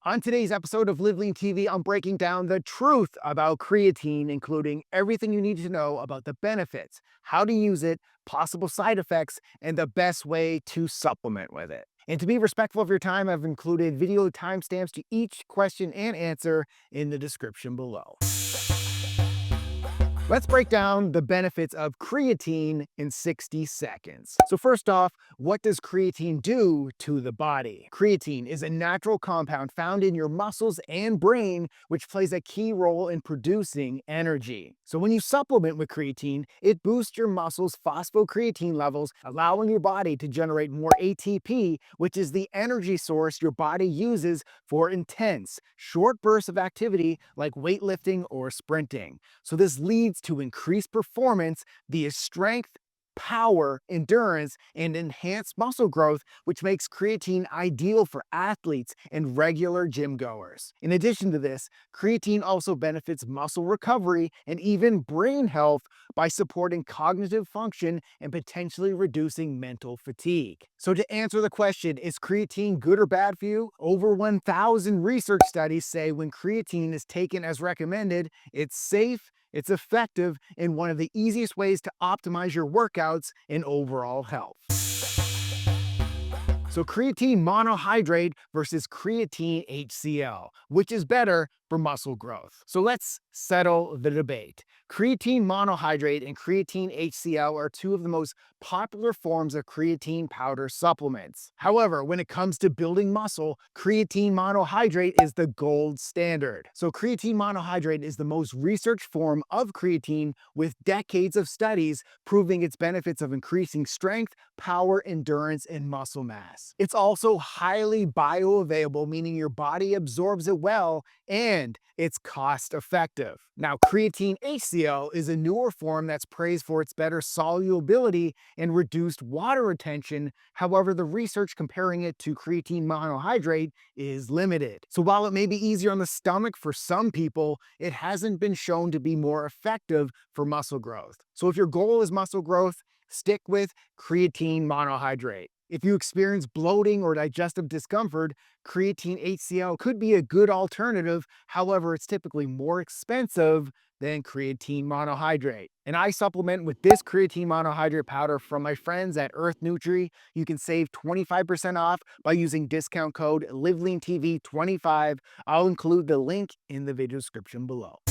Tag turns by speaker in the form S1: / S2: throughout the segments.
S1: On today's episode of Live Lean TV, I'm breaking down the truth about creatine, including everything you need to know about the benefits, how to use it, possible side effects, and the best way to supplement with it. And to be respectful of your time, I've included video timestamps to each question and answer in the description below. Let's break down the benefits of creatine in 60 seconds. So first off, what does creatine do to the body? Creatine is a natural compound found in your muscles and brain, which plays a key role in producing energy. So when you supplement with creatine, it boosts your muscles' phosphocreatine levels, allowing your body to generate more ATP, which is the energy source your body uses for intense, short bursts of activity like weightlifting or sprinting. So this leads to increased performance via strength, power, endurance, and enhanced muscle growth, which makes creatine ideal for athletes and regular gym goers. In addition to this, creatine also benefits muscle recovery and even brain health by supporting cognitive function and potentially reducing mental fatigue. So to answer the question, is creatine good or bad for you? Over 1,000 research studies say when creatine is taken as recommended, it's safe, it's effective, and one of the easiest ways to optimize your workouts and overall health. So creatine monohydrate versus creatine HCl, which is better for muscle growth? So let's settle the debate. Creatine monohydrate and creatine HCl are two of the most popular forms of creatine powder supplements. However, when it comes to building muscle, creatine monohydrate is the gold standard. So creatine monohydrate is the most researched form of creatine with decades of studies proving its benefits of increasing strength, power, endurance, and muscle mass. It's also highly bioavailable, meaning your body absorbs it well and it's cost effective. Now, creatine HCl is a newer form that's praised for its better solubility and reduced water retention. However, the research comparing it to creatine monohydrate is limited. So while it may be easier on the stomach for some people, it hasn't been shown to be more effective for muscle growth. So if your goal is muscle growth, stick with creatine monohydrate. If you experience bloating or digestive discomfort, creatine HCl could be a good alternative. However, it's typically more expensive than creatine monohydrate. And I supplement with this creatine monohydrate powder from my friends at Earth Nutri. You can save 25% off by using discount code LiveLeanTV25. I'll include the link in the video description below.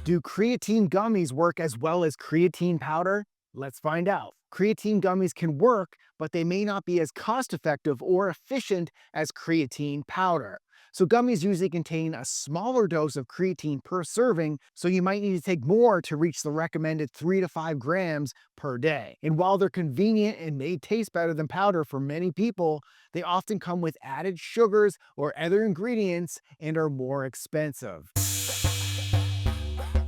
S1: Do creatine gummies work as well as creatine powder? Let's find out. Creatine gummies can work, but they may not be as cost-effective or efficient as creatine powder. So gummies usually contain a smaller dose of creatine per serving, so you might need to take more to reach the recommended 3 to 5 grams per day. And while they're convenient and may taste better than powder for many people, they often come with added sugars or other ingredients and are more expensive.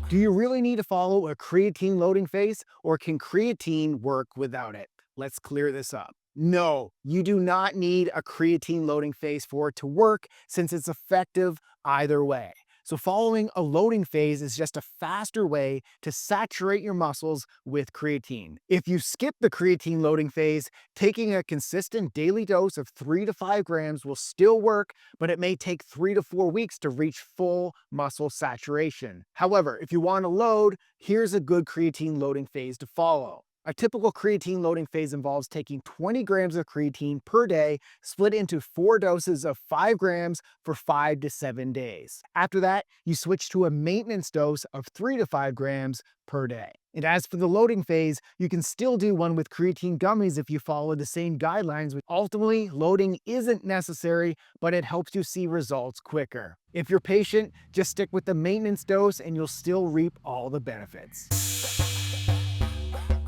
S1: Do you really need to follow a creatine loading phase, or can creatine work without it? Let's clear this up. No, you do not need a creatine loading phase for it to work since it's effective either way. So following a loading phase is just a faster way to saturate your muscles with creatine. If you skip the creatine loading phase, taking a consistent daily dose of 3 to 5 grams will still work, but it may take 3 to 4 weeks to reach full muscle saturation. However, if you want to load, here's a good creatine loading phase to follow. A typical creatine loading phase involves taking 20 grams of creatine per day, split into 4 doses of 5 grams for 5 to 7 days. After that, you switch to a maintenance dose of 3 to 5 grams per day. And as for the loading phase, you can still do one with creatine gummies if you follow the same guidelines. Ultimately, loading isn't necessary, but it helps you see results quicker. If you're patient, just stick with the maintenance dose and you'll still reap all the benefits.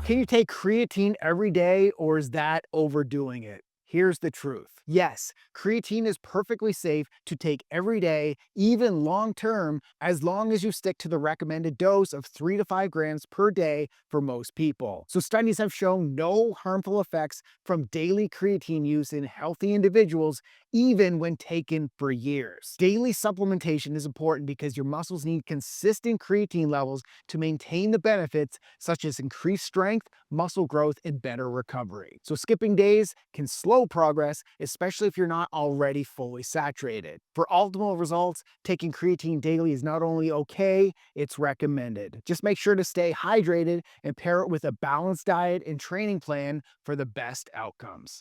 S1: Can you take creatine every day, or is that overdoing it? Here's the truth. Yes, creatine is perfectly safe to take every day, even long-term, as long as you stick to the recommended dose of 3 to 5 grams per day for most people. So studies have shown no harmful effects from daily creatine use in healthy individuals, even when taken for years. Daily supplementation is important because your muscles need consistent creatine levels to maintain the benefits such as increased strength, muscle growth, and better recovery. So skipping days can slow progress, especially if you're not already fully saturated. For optimal results, taking creatine daily is not only okay, it's recommended. Just make sure to stay hydrated and pair it with a balanced diet and training plan for the best outcomes.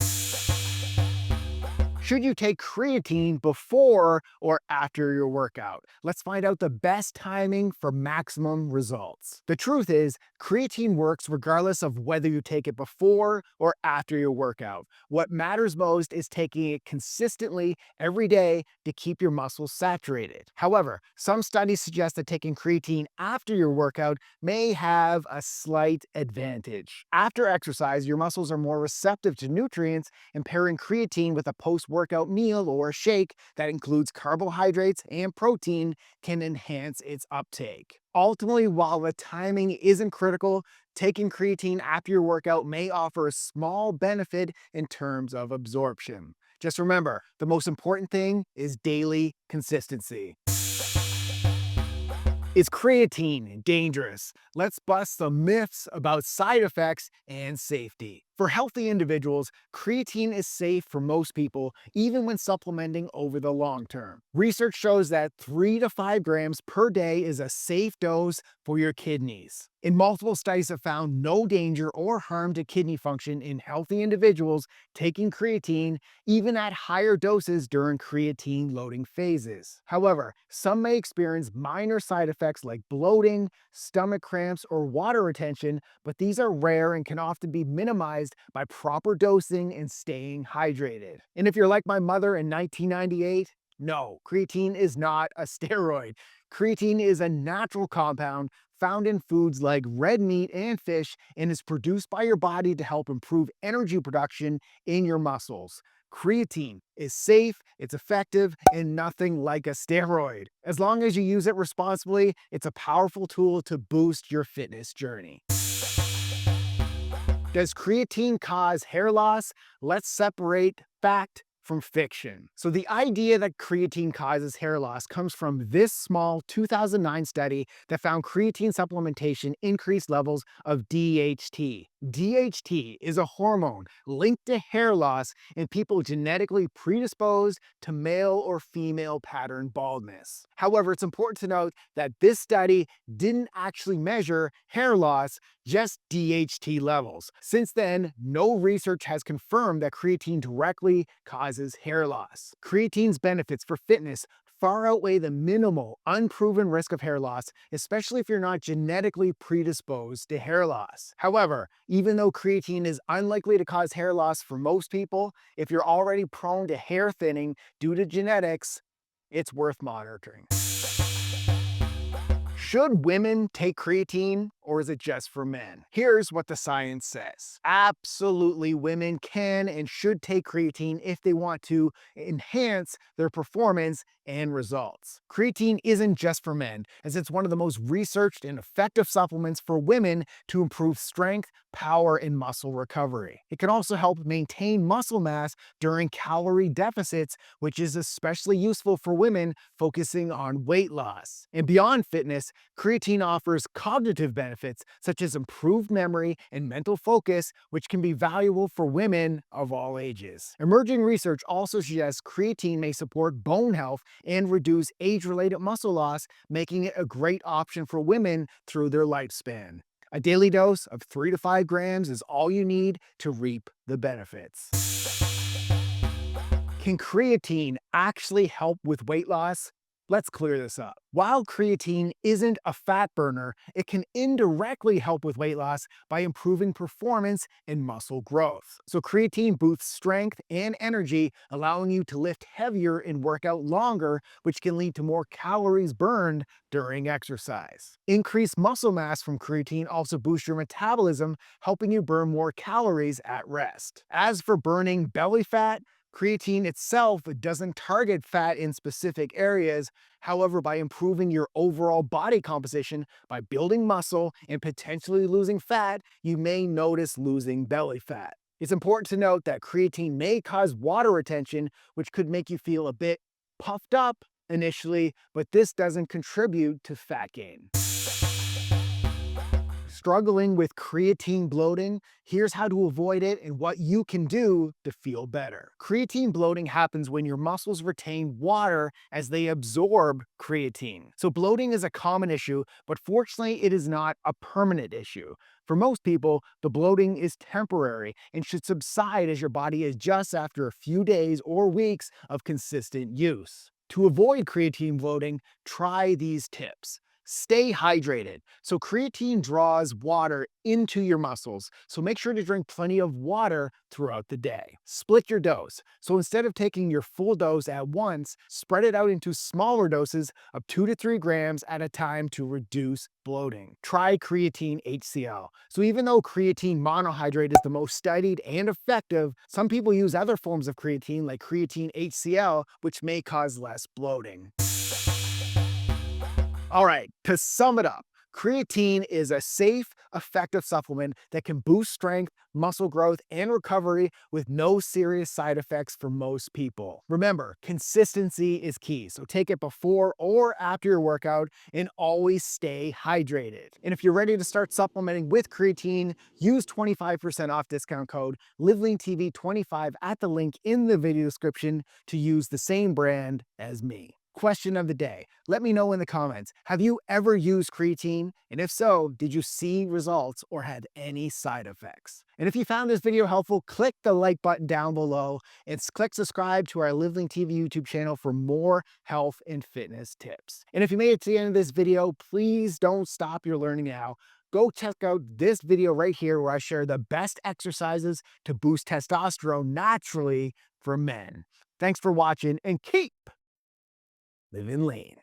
S1: Should you take creatine before or after your workout? Let's find out the best timing for maximum results. The truth is, creatine works regardless of whether you take it before or after your workout. What matters most is taking it consistently every day to keep your muscles saturated. However, some studies suggest that taking creatine after your workout may have a slight advantage. After exercise, your muscles are more receptive to nutrients, and pairing creatine with a post-workout meal or a shake that includes carbohydrates and protein can enhance its uptake. Ultimately, while the timing isn't critical, taking creatine after your workout may offer a small benefit in terms of absorption. Just remember, the most important thing is daily consistency. Is creatine dangerous? Let's bust some myths about side effects and safety. For healthy individuals, creatine is safe for most people, even when supplementing over the long term. Research shows that 3 to 5 grams per day is a safe dose for your kidneys. And multiple studies have found no danger or harm to kidney function in healthy individuals taking creatine, even at higher doses during creatine loading phases. However, some may experience minor side effects like bloating, stomach cramps, or water retention, but these are rare and can often be minimized by proper dosing and staying hydrated. And if you're like my mother in 1998, no, creatine is not a steroid. Creatine is a natural compound found in foods like red meat and fish and is produced by your body to help improve energy production in your muscles. Creatine is safe, it's effective, and nothing like a steroid. As long as you use it responsibly, it's a powerful tool to boost your fitness journey. Does creatine cause hair loss? Let's separate fact from fiction. So the idea that creatine causes hair loss comes from this small 2009 study that found creatine supplementation increased levels of DHT. DHT is a hormone linked to hair loss in people genetically predisposed to male or female pattern baldness. However, it's important to note that this study didn't actually measure hair loss, just DHT levels. Since then, no research has confirmed that creatine directly causes hair loss. Creatine's benefits for fitness far outweigh the minimal, unproven risk of hair loss, especially if you're not genetically predisposed to hair loss. However, even though creatine is unlikely to cause hair loss for most people, if you're already prone to hair thinning due to genetics, it's worth monitoring. Should women take creatine, or is it just for men? Here's what the science says. Absolutely, women can and should take creatine if they want to enhance their performance and results. Creatine isn't just for men, as it's one of the most researched and effective supplements for women to improve strength, power, and muscle recovery. It can also help maintain muscle mass during calorie deficits, which is especially useful for women focusing on weight loss. And beyond fitness, creatine offers cognitive benefits such as improved memory and mental focus, which can be valuable for women of all ages. Emerging research also suggests creatine may support bone health and reduce age-related muscle loss, making it a great option for women through their lifespan. A daily dose of 3 to 5 grams is all you need to reap the benefits. Can creatine actually help with weight loss? Let's clear this up. While creatine isn't a fat burner, it can indirectly help with weight loss by improving performance and muscle growth. So creatine boosts strength and energy, allowing you to lift heavier and work out longer, which can lead to more calories burned during exercise. Increased muscle mass from creatine also boosts your metabolism, helping you burn more calories at rest. As for burning belly fat, creatine itself doesn't target fat in specific areas. However, by improving your overall body composition, by building muscle and potentially losing fat, you may notice losing belly fat. It's important to note that creatine may cause water retention, which could make you feel a bit puffed up initially, but this doesn't contribute to fat gain. Struggling with creatine bloating? Here's how to avoid it and what you can do to feel better. Creatine bloating happens when your muscles retain water as they absorb creatine. So bloating is a common issue, but fortunately it is not a permanent issue. For most people, the bloating is temporary and should subside as your body adjusts after a few days or weeks of consistent use. To avoid creatine bloating, try these tips. Stay hydrated. So creatine draws water into your muscles, so make sure to drink plenty of water throughout the day. Split your dose. So instead of taking your full dose at once, spread it out into smaller doses of 2 to 3 grams at a time to reduce bloating. Try creatine HCl. So even though creatine monohydrate is the most studied and effective, some people use other forms of creatine like creatine HCl, which may cause less bloating. All right, to sum it up, creatine is a safe, effective supplement that can boost strength, muscle growth, and recovery with no serious side effects for most people. Remember, consistency is key, so take it before or after your workout and always stay hydrated. And if you're ready to start supplementing with creatine, use 25% off discount code LiveLeanTV25 at the link in the video description to use the same brand as me. Question of the day. Let me know in the comments. Have you ever used creatine? And if so, did you see results or had any side effects? And if you found this video helpful, click the like button down below and click subscribe to our Liveling TV YouTube channel for more health and fitness tips. And if you made it to the end of this video, please don't stop your learning now. Go check out this video right here where I share the best exercises to boost testosterone naturally for men. Thanks for watching and keep living lean.